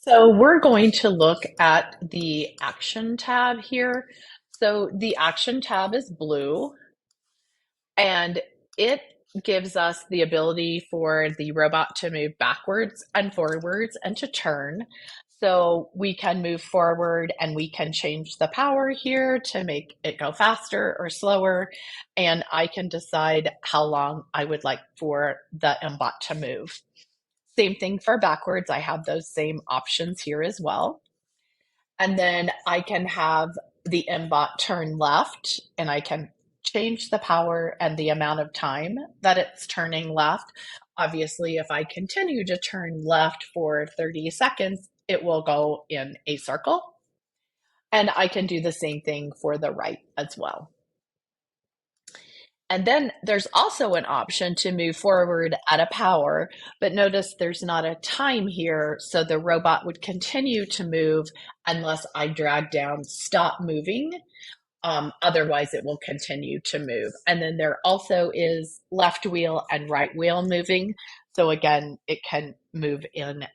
So we're going to look at the Action tab here. So the Action tab is blue, and it gives us the ability for the robot to move backwards and forwards and to turn. So we can move forward and we can change the power here to make it go faster or slower. And I can decide how long I would like for the MBot to move. Same thing for backwards. I have those same options here as well. And then I can have the MBot turn left, and I can change the power and the amount of time that it's turning left. Obviously, if I continue to turn left for 30 seconds, it will go in a circle. And I can do the same thing for the right as well. And then there's also an option to move forward at a power, but notice there's not a time here, so the robot would continue to move unless I drag down stop moving. Otherwise, it will continue to move. And then there also is left wheel and right wheel moving. So again, it can move in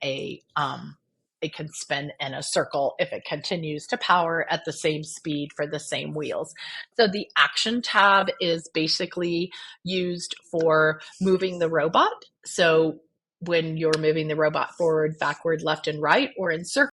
it can spin in a circle if it continues to power at the same speed for the same wheels. So the Action tab is basically used for moving the robot. So when you're moving the robot forward, backward, left, and right, or in circles,